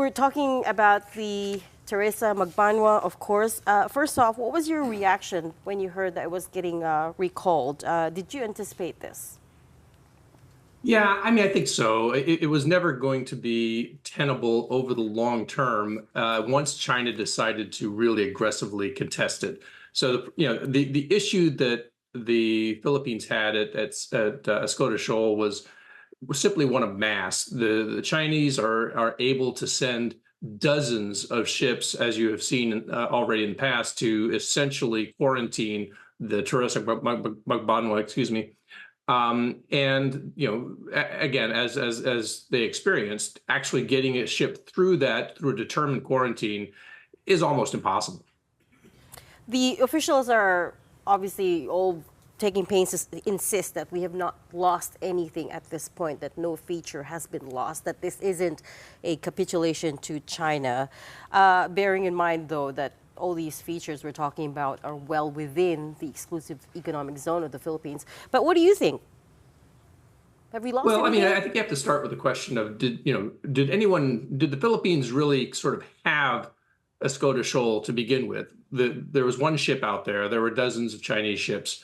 we're talking about the Teresa Magbanua, of course. First off, what was your reaction when you heard that it was getting recalled? Did you anticipate this? Yeah, I mean, I think so. It was never going to be tenable over the long term once China decided to really aggressively contest it. So, the issue that the Philippines had at Escoda Shoal was simply one of mass. The Chinese are able to send dozens of ships, as you have seen already in the past, to essentially quarantine the Teresa Magbanua, excuse me. And again, as they experienced, actually getting a ship through a determined quarantine is almost impossible. The officials are obviously all taking pains to insist that we have not lost anything at this point, that no feature has been lost, that this isn't a capitulation to China. Bearing in mind, though, that all these features we're talking about are well within the exclusive economic zone of the Philippines. But what do you think? Have we lost Well, I mean, anything? I think you have to start with the question of did the Philippines really sort of have Escoda Shoal to begin with? There was one ship out there. There were dozens of Chinese ships.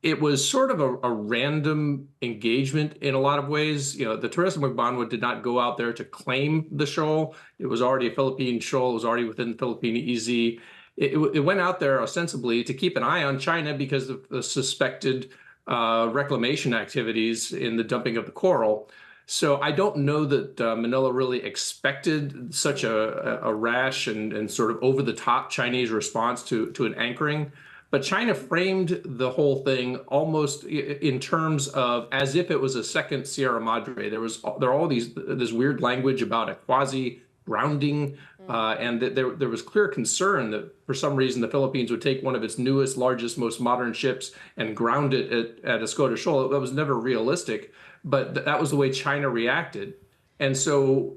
It was sort of a random engagement in a lot of ways. The Teresa Magbanua did not go out there to claim the shoal. It was already a Philippine shoal. It was already within the Philippine EZ. It went out there ostensibly to keep an eye on China because of the suspected reclamation activities in the dumping of the coral. So I don't know that Manila really expected such a rash and sort of over-the-top Chinese response to an anchoring. But China framed the whole thing almost in terms of as if it was a second Sierra Madre. There are all this weird language about a quasi grounding, and that there was clear concern that for some reason the Philippines would take one of its newest, largest, most modern ships and ground it at Escoda Shoal. That was never realistic, but that was the way China reacted. And so,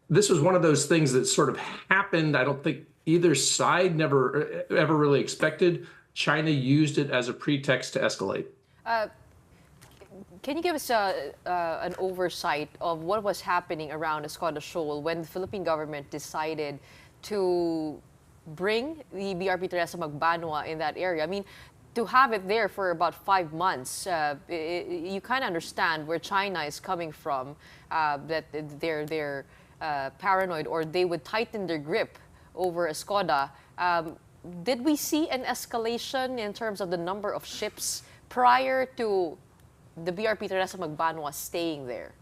this was one of those things that sort of happened. I don't think either side never ever really expected. China used it as a pretext to escalate. Can you give us an oversight of what was happening around Escoda Shoal when the Philippine government decided to bring the BRP Teresa Magbanua in that area? I mean, to have it there for about 5 months, you kind of understand where China is coming from, that they're paranoid, or they would tighten their grip over Escoda. Did we see an escalation in terms of the number of ships prior to the BRP Teresa Magbanua staying there?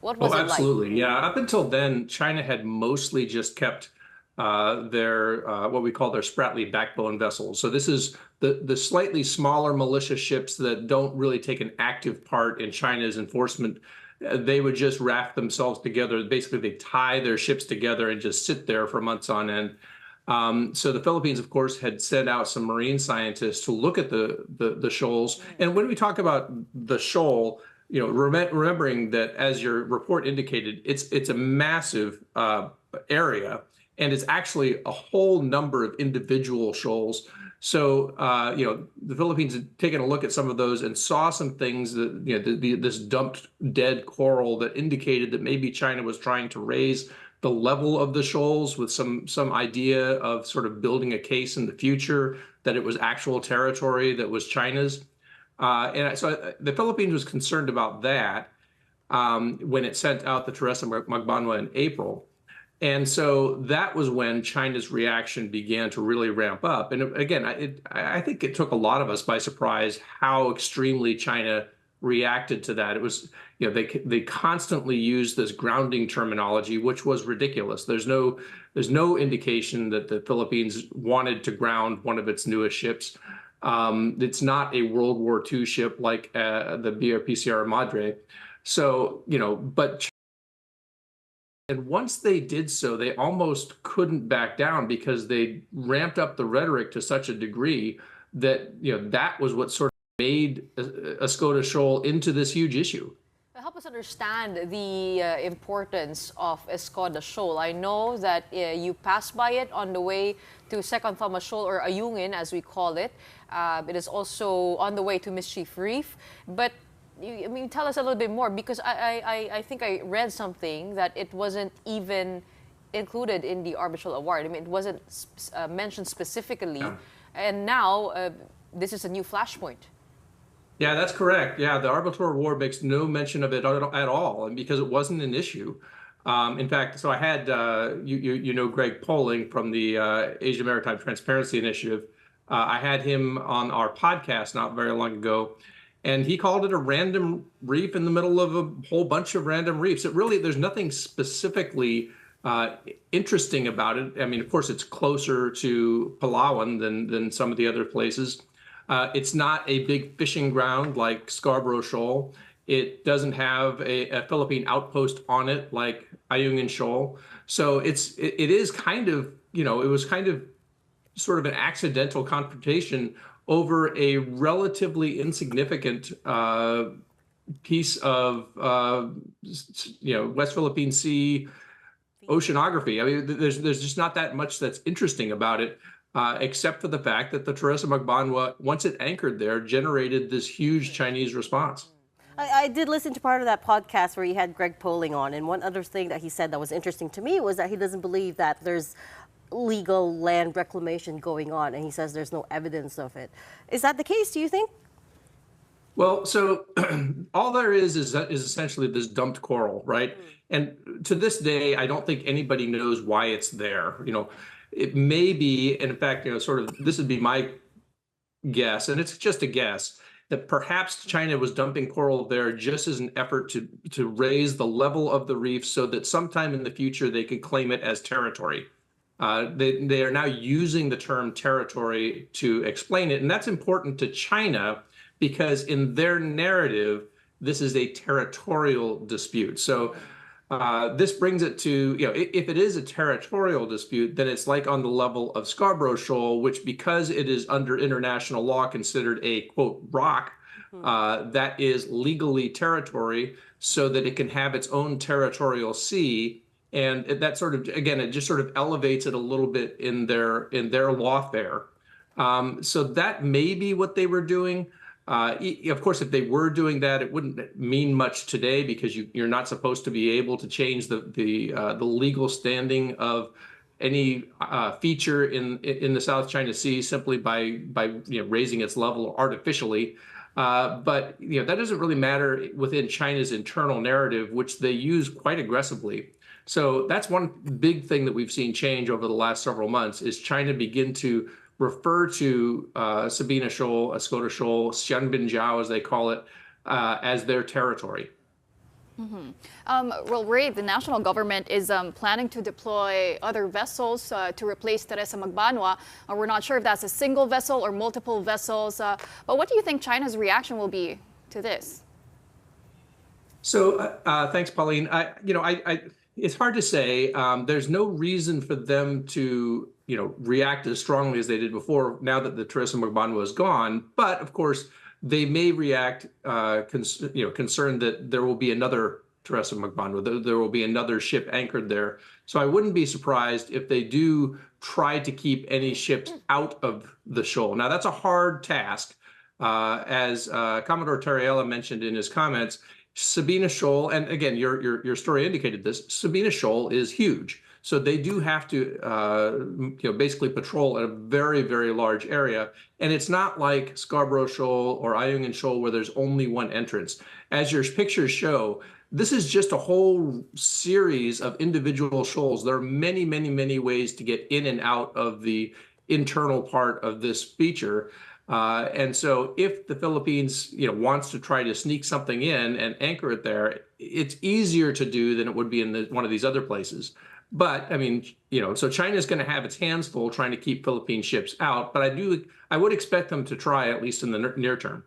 What was it like? Absolutely. Yeah. Up until then, China had mostly just kept their what we call their Spratly backbone vessels. So this is the slightly smaller militia ships that don't really take an active part in China's enforcement. They would just raft themselves together. Basically, they tie their ships together and just sit there for months on end. So the Philippines, of course, had sent out some marine scientists to look at the shoals. And when we talk about the shoal, remembering that, as your report indicated, it's a massive area, and it's actually a whole number of individual shoals. So, the Philippines had taken a look at some of those and saw some things that, this dumped dead coral that indicated that maybe China was trying to raise the level of the shoals with some idea of sort of building a case in the future that it was actual territory that was China's. And so the Philippines was concerned about that when it sent out the Teresa Magbanua in April. And so that was when China's reaction began to really ramp up. And again, I think it took a lot of us by surprise how extremely China reacted to that. It was, they constantly used this grounding terminology, which was ridiculous. There's no indication that the Philippines wanted to ground one of its newest ships. It's not a World War II ship like the BRP Sierra Madre. So, and once they did so, they almost couldn't back down because they ramped up the rhetoric to such a degree that, that was what sort of made Escoda Shoal into this huge issue. Help us understand the importance of Escoda Shoal. I know that you passed by it on the way to Second Thomas Shoal, or Ayungin as we call it. It is also on the way to Mischief Reef. But I mean, tell us a little bit more, because I think I read something that it wasn't even included in the arbitral award. I mean, it wasn't mentioned specifically, Yeah. and now this is a new flashpoint. Yeah, that's correct. Yeah, the arbitral award makes no mention of it at all, and because it wasn't an issue. In fact, so I had you know Greg Polling from the Asia Maritime Transparency Initiative. I had him on our podcast not very long ago, and he called it a random reef in the middle of a whole bunch of random reefs. It really, there's nothing specifically interesting about it. I mean, of course, it's closer to Palawan than some of the other places. It's not a big fishing ground like Scarborough Shoal. It doesn't have a Philippine outpost on it like Ayungin Shoal. So it is kind of, you know, it was kind of sort of an accidental confrontation over a relatively insignificant piece of, you know, West Philippine Sea oceanography. I mean, there's just not that much that's interesting about it. Except for the fact that the Teresa Magbanua, once it anchored there, generated this huge Chinese response. I did listen to part of that podcast where you had Greg Polling on, and one other thing that he said that was interesting to me was that he doesn't believe that there's legal land reclamation going on, and he says there's no evidence of it. Is that the case, do you think? Well, so all there is essentially this dumped coral, right? And to this day, I don't think anybody knows why it's there. You know, it may be, and in fact, you know, sort of this would be my guess, and it's just a guess, that perhaps China was dumping coral there just as an effort to raise the level of the reef so that sometime in the future they could claim it as territory. They are now using the term territory to explain it, and that's important to China because in their narrative, this is a territorial dispute. So this brings it to, you know, if it is a territorial dispute, then it's like on the level of Scarborough Shoal, which because it is under international law considered a, quote, rock, that is legally territory so that it can have its own territorial sea. And that sort of, again, it just sort of elevates it a little bit in their lawfare. So that may be what they were doing. Of course, if they were doing that, it wouldn't mean much today because you're not supposed to be able to change the legal standing of any feature in the South China Sea simply by you know, raising its level artificially. But you know, that doesn't really matter within China's internal narrative, which they use quite aggressively. So that's one big thing that we've seen change over the last several months is China begin to refer to Sabina Shoal, Escoda Shoal, Xianbinjiao, as they call it, as their territory. Well, Ray, the national government is planning to deploy other vessels to replace Teresa Magbanua. We're not sure if that's a single vessel or multiple vessels. But what do you think China's reaction will be to this? So thanks, Pauline. It's hard to say. There's no reason for them to, you know, react as strongly as they did before now that the Teresa Magbanua is gone. But of course, they may react, concerned that there will be another Teresa Magbanua, there will be another ship anchored there. So I wouldn't be surprised if they do try to keep any ships out of the shoal. Now that's a hard task, as Commodore Terriella mentioned in his comments. Sabina Shoal, and again, your story indicated this, Sabina Shoal is huge. So they do have to, basically patrol at a very, very large area. And it's not like Scarborough Shoal or Ayungin Shoal where there's only one entrance. As your pictures show, this is just a whole series of individual shoals. There are many, many, many ways to get in and out of the internal part of this feature. And so if the Philippines, wants to try to sneak something in and anchor it there, it's easier to do than it would be in one of these other places. But I mean, so China's going to have its hands full trying to keep Philippine ships out. But I would expect them to try, at least in the near term.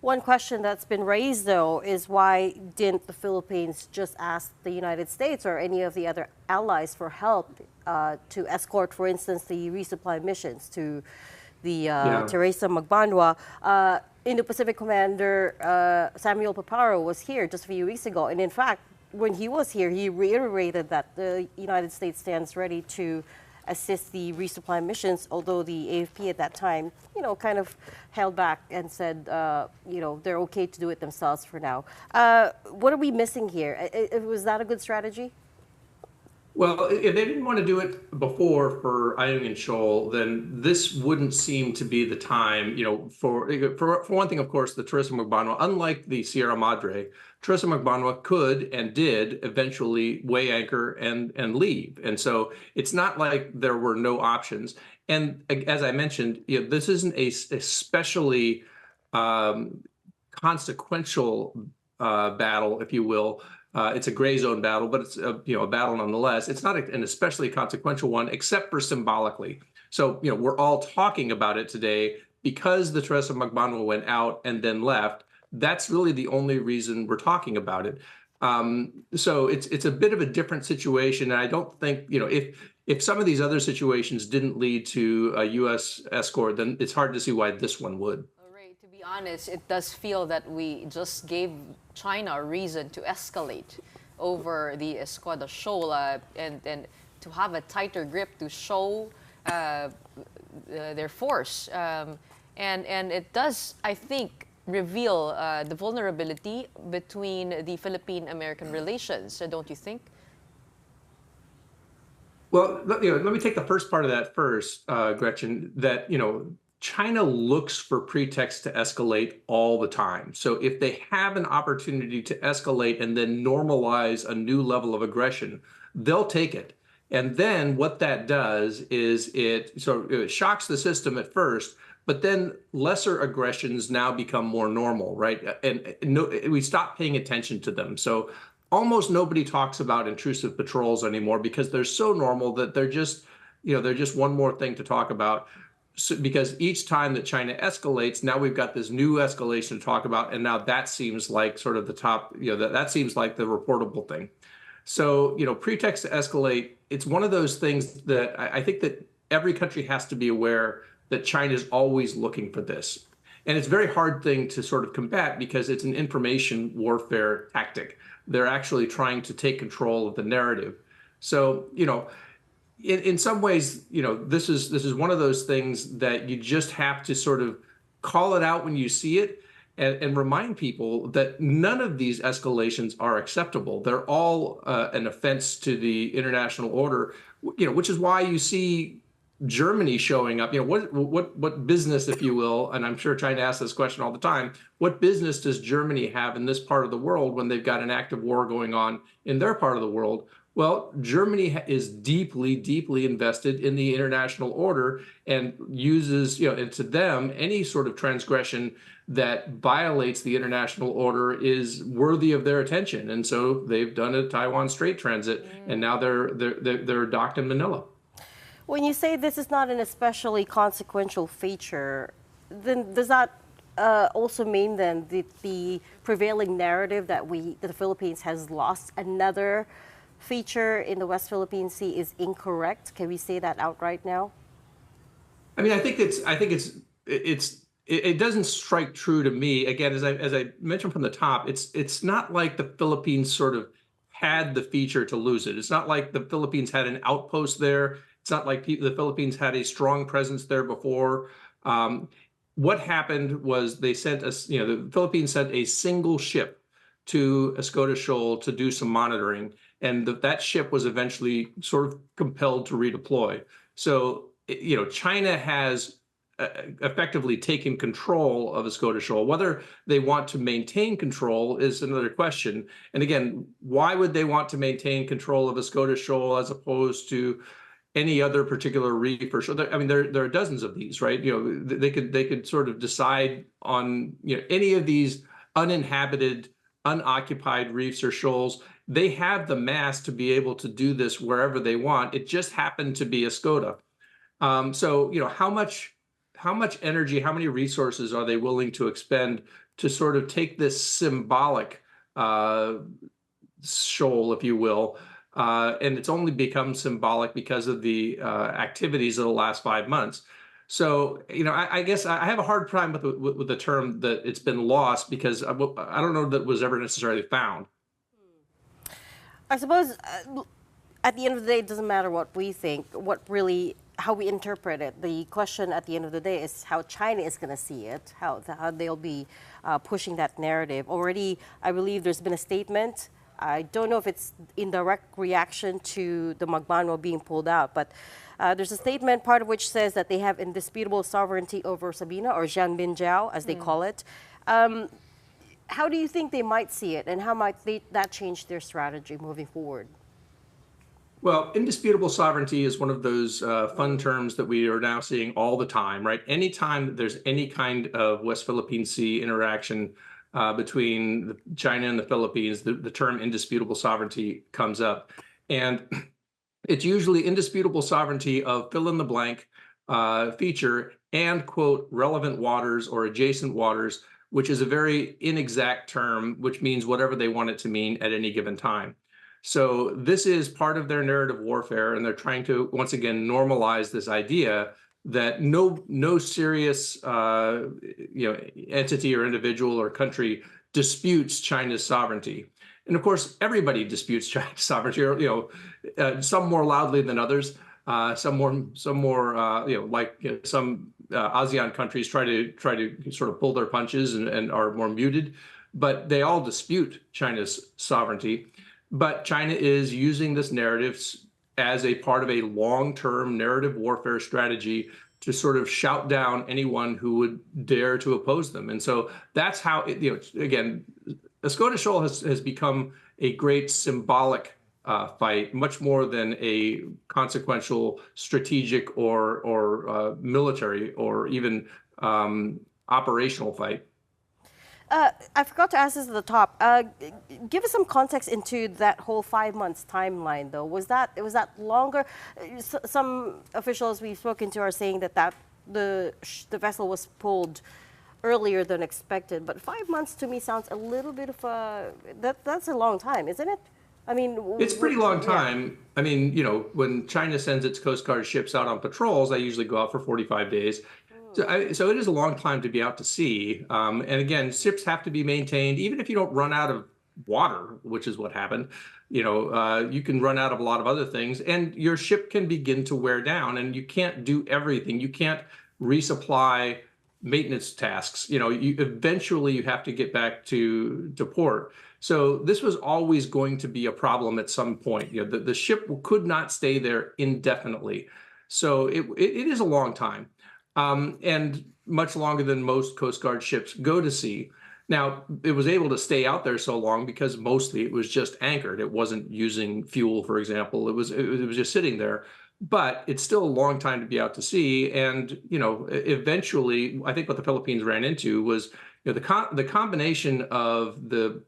One question that's been raised, though, is why didn't the Philippines just ask the United States or any of the other allies for help to escort, for instance, the resupply missions to the Teresa Magbanua? Indo-Pacific Commander Samuel Paparo was here just a few weeks ago, and in fact, when he was here, he reiterated that the United States stands ready to assist the resupply missions, although the AFP at that time, kind of held back and said, they're okay to do it themselves for now. What are we missing here? Was that a good strategy? Well, if they didn't want to do it before for Heighten Shoal, then this wouldn't seem to be the time, for one thing, of course, the Teresa Magbanua, unlike the Sierra Madre, Teresa Magbanua could and did eventually weigh anchor and leave. And so it's not like there were no options. And as I mentioned, this isn't a especially consequential battle, if you will. It's a gray zone battle, but it's a battle nonetheless. It's not an especially consequential one, except for symbolically. So we're all talking about it today because the Teresa Magbanua went out and then left. That's really the only reason we're talking about it. So it's a bit of a different situation, and I don't think if some of these other situations didn't lead to a U.S. escort, then it's hard to see why this one would. To be honest, it does feel that we just gave China a reason to escalate over the Escoda Shoal and to have a tighter grip to show their force. And it does, I think, reveal the vulnerability between the Philippine-American relations, don't you think? Well, let me take the first part of that first, Gretchen, that, China looks for pretexts to escalate all the time. So if they have an opportunity to escalate and then normalize a new level of aggression, they'll take it. And then what that does is it shocks the system at first, but then lesser aggressions now become more normal, right? And we stop paying attention to them. So almost nobody talks about intrusive patrols anymore because they're so normal that they're just one more thing to talk about. So, because each time that China escalates, now we've got this new escalation to talk about, and now that seems like sort of the top, that seems like the reportable thing. So, pretext to escalate, it's one of those things that I think that every country has to be aware that China is always looking for this. And it's a very hard thing to sort of combat because it's an information warfare tactic. They're actually trying to take control of the narrative. So, in some ways, this is one of those things that you just have to sort of call it out when you see it and remind people that none of these escalations are acceptable. They're all an offense to the international order, which is why you see Germany showing up. What business, if you will, and I'm sure China asks this question all the time, what business does Germany have in this part of the world when they've got an active war going on in their part of the world? Well, Germany is deeply, deeply invested in the international order and uses, and to them, any sort of transgression that violates the international order is worthy of their attention. And so they've done a Taiwan Strait transit, and now they're docked in Manila. When you say this is not an especially consequential feature, then does that also mean then that the prevailing narrative that the Philippines has lost another feature in the West Philippine Sea is incorrect? Can we say that outright now? I mean, I think it doesn't strike true to me. Again, as I mentioned from the top, it's not like the Philippines sort of had the feature to lose it. It's not like the Philippines had an outpost there. It's not like the Philippines had a strong presence there before. What happened was the Philippines sent a single ship to Escoda Shoal to do some monitoring, and that ship was eventually sort of compelled to redeploy. So, China has effectively taken control of Escoda Shoal. Whether they want to maintain control is another question. And again, why would they want to maintain control of Escoda Shoal as opposed to any other particular reef or shoal? I mean, there are dozens of these, right? They could sort of decide on any of these uninhabited, unoccupied reefs or shoals. They have the mass to be able to do this wherever they want. It just happened to be Escoda. So, how much energy, how many resources are they willing to expend to sort of take this symbolic shoal, if you will? And it's only become symbolic because of the activities of the last 5 months. So, I guess I have a hard time with the term that it's been lost, because I don't know that it was ever necessarily found. I suppose at the end of the day, it doesn't matter what we think, how we interpret it. The question at the end of the day is how China is going to see it, how they'll be pushing that narrative. Already, I believe there's been a statement. I don't know if it's in direct reaction to the Magbanua being pulled out, but there's a statement, part of which says that they have indisputable sovereignty over Sabina, or Jianbinjiao, as they call it. How do you think they might see it, and how might that change their strategy moving forward? Well, indisputable sovereignty is one of those fun terms that we are now seeing all the time, right? Anytime that there's any kind of West Philippine Sea interaction between China and the Philippines, the term indisputable sovereignty comes up. And it's usually indisputable sovereignty of fill in the blank feature and, quote, relevant waters or adjacent waters, which is a very inexact term, which means whatever they want it to mean at any given time. So this is part of their narrative warfare, and they're trying to, once again, normalize this idea that no serious entity or individual or country disputes China's sovereignty. And of course, everybody disputes China's sovereignty, or some more loudly than others. Some more, some ASEAN countries try to sort of pull their punches and are more muted, but they all dispute China's sovereignty. But China is using this narrative as a part of a long-term narrative warfare strategy to sort of shout down anyone who would dare to oppose them. And so that's how, again, Escoda Shoal has become a great symbolic fight, much more than a consequential strategic or military or even operational fight. I forgot to ask this at the top. Give us some context into that whole 5 months timeline, though. Was that longer? Some officials we've spoken to are saying that the vessel was pulled earlier than expected, but 5 months to me sounds a little bit of that's a long time, isn't it? I mean, it's a pretty long time. Yeah. I mean, when China sends its Coast Guard ships out on patrols, they usually go out for 45 days. So it is a long time to be out to sea. And again, ships have to be maintained, even if you don't run out of water, which is what happened. You can run out of a lot of other things, and your ship can begin to wear down, and you can't do everything. You can't resupply maintenance tasks. Eventually you have to get back to port. So this was always going to be a problem at some point. The ship could not stay there indefinitely. So it is a long time. And much longer than most Coast Guard ships go to sea. Now, it was able to stay out there so long because mostly it was just anchored. It wasn't using fuel, for example. It was just sitting there. But it's still a long time to be out to sea. And, eventually, I think what the Philippines ran into was the combination of the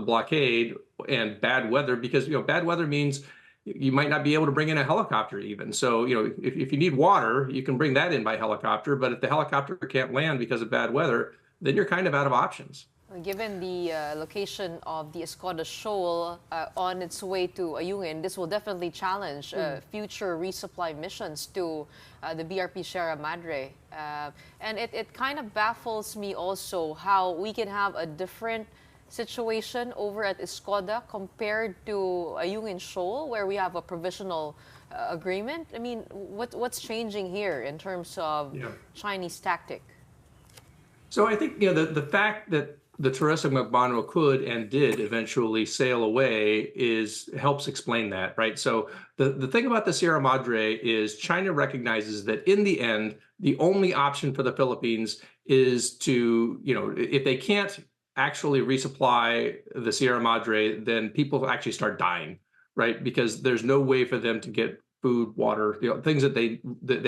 blockade and bad weather, because, bad weather means you might not be able to bring in a helicopter even. So, if you need water, you can bring that in by helicopter. But if the helicopter can't land because of bad weather, then you're kind of out of options. Given the location of the Escoda Shoal on its way to Ayungin, this will definitely challenge future resupply missions to the BRP Teresa Madre. And it kind of baffles me also how we can have a different situation over at Escoda compared to Ayungin Shoal, where we have a provisional agreement. I mean, what's changing here in terms of Chinese tactic? So I think the fact that the Teresa Magbanua could and did eventually sail away helps explain that, right? So the thing about the Sierra Madre is China recognizes that in the end, the only option for the Philippines is to, if they can't actually resupply the Sierra Madre, then people actually start dying, right? Because there's no way for them to get food, water, things that they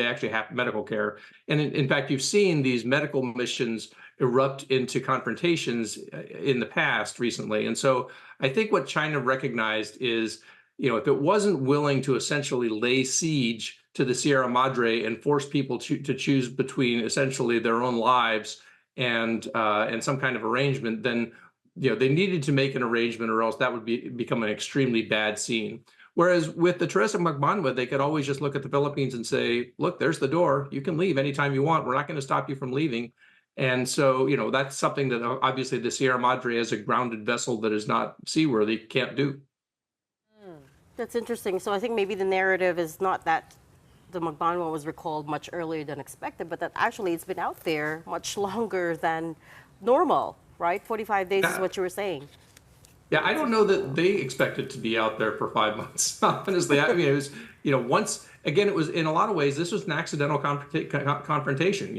actually have, medical care. And in fact, you've seen these medical missions erupt into confrontations in the past recently. And so I think what China recognized is, if it wasn't willing to essentially lay siege to the Sierra Madre and force people to choose between essentially their own lives and some kind of arrangement, then they needed to make an arrangement, or else that would become an extremely bad scene. Whereas with the Teresa Magbanua, they could always just look at the Philippines and say, look, there's the door. You can leave anytime you want. We're not going to stop you from leaving. And so, that's something that obviously the Sierra Madre, as a grounded vessel that is not seaworthy, can't do. That's interesting. So I think maybe the narrative is not that the Magbanua was recalled much earlier than expected, but that actually it's been out there much longer than normal, right? 45 days is what you were saying. Yeah, I don't know that they expected to be out there for 5 months. Honestly, I mean, it was, once again, it was in a lot of ways, this was an accidental confrontation.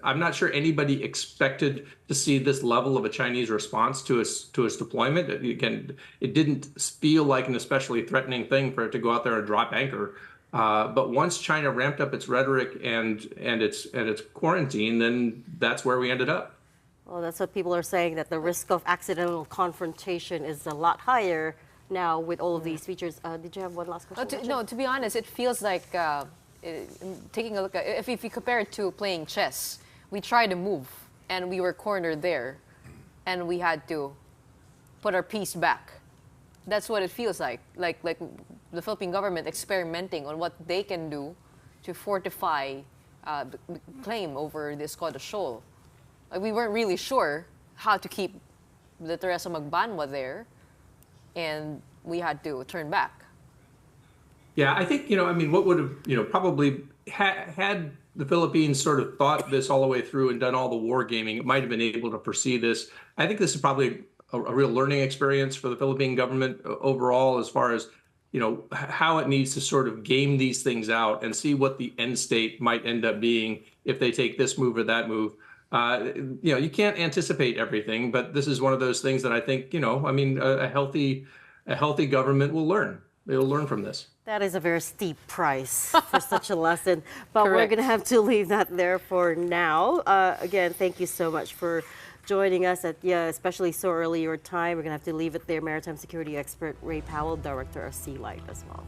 I'm not sure anybody expected to see this level of a Chinese response to its deployment. Again, it didn't feel like an especially threatening thing for it to go out there and drop anchor. But once China ramped up its rhetoric and its quarantine, then that's where we ended up. Well, that's what people are saying, that the risk of accidental confrontation is a lot higher now with all of these features. Did you have one last question? No, to be honest, it feels like taking a look at if you compare it to playing chess, we tried to move and we were cornered there, and we had to put our piece back. That's what it feels like the Philippine government experimenting on what they can do to fortify the claim over the Escoda Shoal. We weren't really sure how to keep the Teresa Magbanua there, and we had to turn back. Yeah, I think, I mean, what would have, probably had the Philippines sort of thought this all the way through and done all the war gaming, it might have been able to foresee this. I think this is probably a real learning experience for the Philippine government overall, as far as, how it needs to sort of game these things out and see what the end state might end up being if they take this move or that move. You can't anticipate everything, but this is one of those things that I think, I mean, a healthy government will learn. They'll learn from this. That is a very steep price for such a lesson, but Correct. we're going to have to leave that there for now. Again, thank you so much for joining us at, especially so early your time. We're going to have to leave it there. Maritime security expert Ray Powell, Director of Sea Light as well.